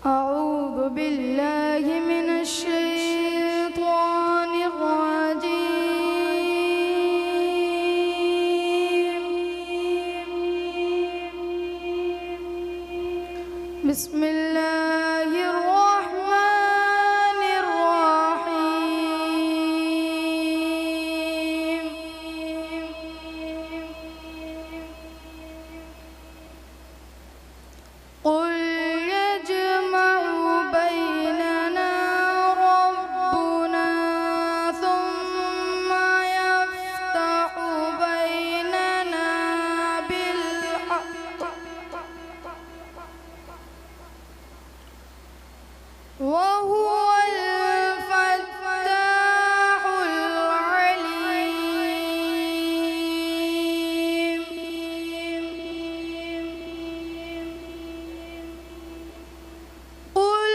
أعوذ بالله من الشيطان الرجيم. بسم الله الرحمن الرحيم. قل يجمع بيننا ربنا ثم يفتح بيننا بالحق وهو الفتاح العليم. قل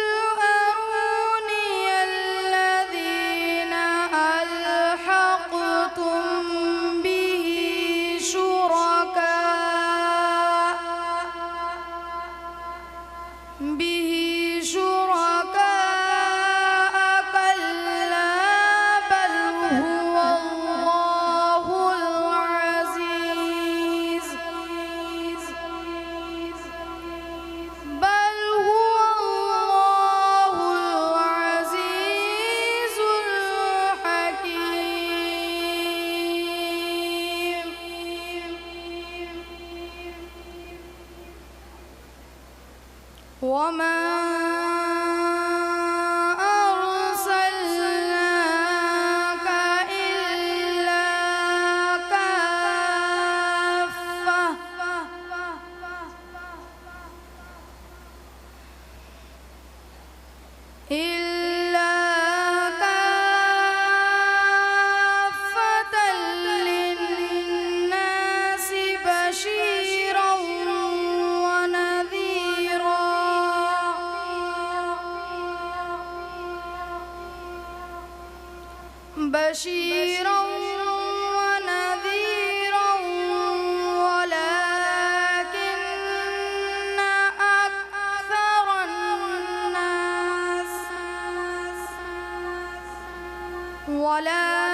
أروني الذين ألحقتم به شركاء كلا بل هو الله العزيز الحكيم. وما أرسلناك إلا كافة للناس بشيرا ونذيرا. ولكن